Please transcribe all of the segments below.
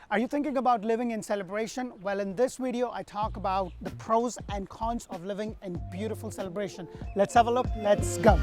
Are you thinking about living in Celebration? Well, in this video, I talk about the pros and cons of living in beautiful Celebration. Let's have a look. Let's go.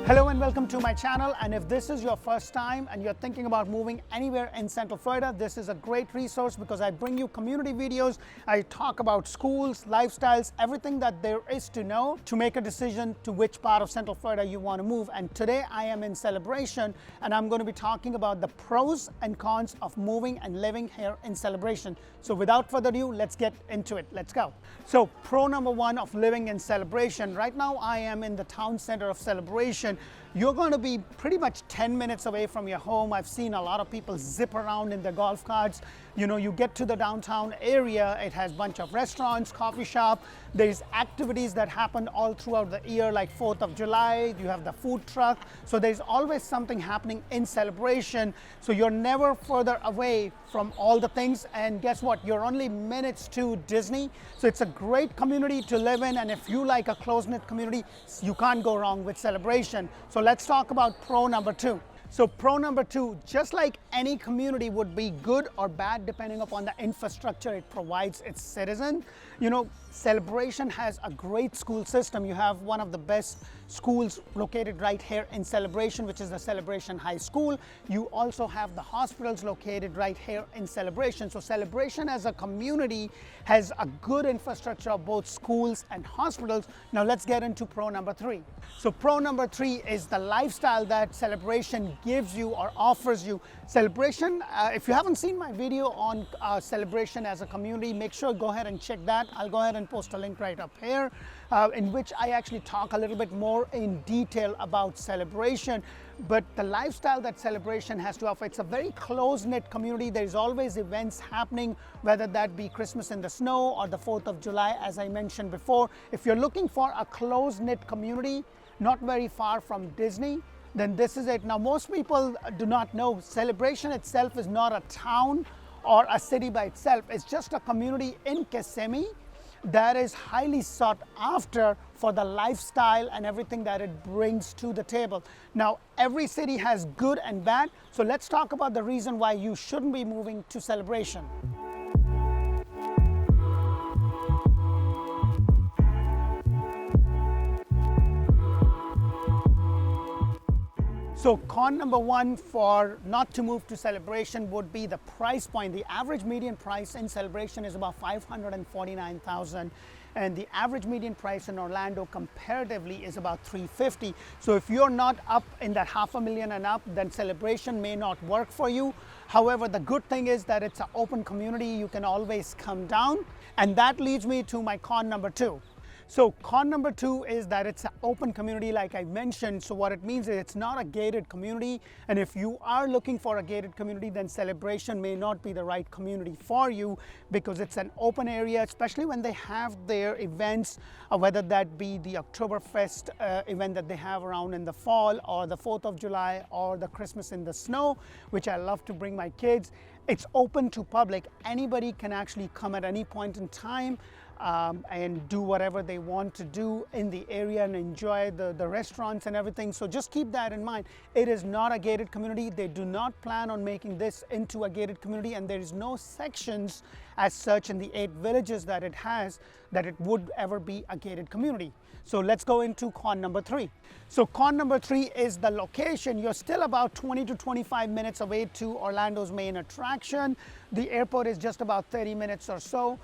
Hello and welcome to my channel, and if this is your first time and you're thinking about moving anywhere in Central Florida, this is a great resource because I bring you community videos. I talk about schools, lifestyles, everything that there is to know to make a decision to which part of Central Florida you want to move. And today I am in Celebration and I'm going to be talking about the pros and cons of moving and living here in Celebration. So without further ado, let's get into it. Let's go. So pro number one of living in Celebration. Right now I am in the town center of Celebration. You're going to be pretty much 10 minutes away from your home. I've seen a lot of people zip around in their golf carts. You know, you get to the downtown area, it has a bunch of restaurants, coffee shop. There's activities that happen all throughout the year, like 4th of July, you have the food truck. So there's always something happening in Celebration. So you're never further away from all the things. And guess what? You're only minutes to Disney. So it's a great community to live in. And if you like a close-knit community, you can't go wrong with Celebration. So let's talk about pro number two. So pro number two, just like any community would be good or bad depending upon the infrastructure it provides its citizens. You know, Celebration has a great school system. You have one of the best schools located right here in Celebration, which is the Celebration High School. You also have the hospitals located right here in Celebration. So Celebration as a community has a good infrastructure of both schools and hospitals. Now let's get into pro number three. So pro number three is the lifestyle that Celebration gives you or offers you. Celebration, if you haven't seen my video on Celebration as a community, make sure go ahead and check that. I'll go ahead and post a link right up here in which I actually talk a little bit more in detail about Celebration. But the lifestyle that Celebration has to offer, it's a very close-knit community. There's always events happening, whether that be Christmas in the snow or the 4th of July, as I mentioned before. If you're looking for a close-knit community, not very far from Disney, then this is it. Now, most people do not know Celebration itself is not a town or a city by itself. It's just a community in Kissimmee that is highly sought after for the lifestyle and everything that it brings to the table. Now, every city has good and bad, so let's talk about the reason why you shouldn't be moving to Celebration. So con number one for not to move to Celebration would be the price point. The average median price in Celebration is about $549,000, and the average median price in Orlando comparatively is about $350,000. So if you're not up in that $500,000 and up, then Celebration may not work for you. However, the good thing is that it's an open community. You can always come down, and that leads me to my con number two. So con number two is that it's an open community, like I mentioned. So what it means is it's not a gated community. And if you are looking for a gated community, then Celebration may not be the right community for you because it's an open area, especially when they have their events, whether that be the Oktoberfest event that they have around in the fall, or the 4th of July, or the Christmas in the snow, which I love to bring my kids. It's open to public. Anybody can actually come at any point in time and do whatever they want to do in the area and enjoy the restaurants and everything. So just keep that in mind. It is not a gated community. They do not plan on making this into a gated community, and there is no sections as such in the 8 villages that it has that it would ever be a gated community. So let's go into con number three. So con number three is the location. You're still about 20 to 25 minutes away to Orlando's main attraction. The airport is just about 30 minutes or so.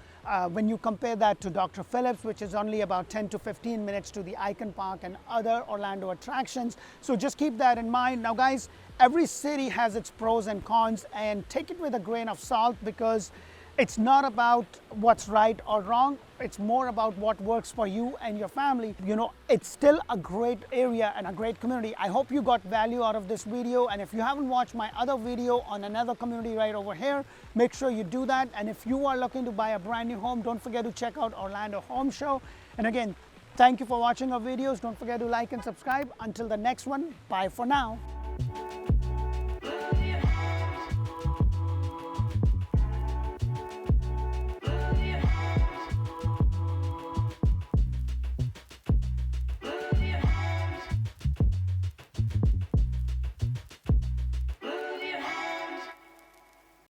When you compare that to Dr. Phillips, which is only about 10 to 15 minutes to the Icon Park and other Orlando attractions. So just keep that in mind. Now guys, every city has its pros and cons, and take it with a grain of salt because it's not about what's right or wrong. It's more about what works for you and your family. You know, it's still a great area and a great community. I hope you got value out of this video. And if you haven't watched my other video on another community right over here, make sure you do that. And if you are looking to buy a brand new home, don't forget to check out Orlando Home Show. And again, thank you for watching our videos. Don't forget to like and subscribe. Until the next one, bye for now.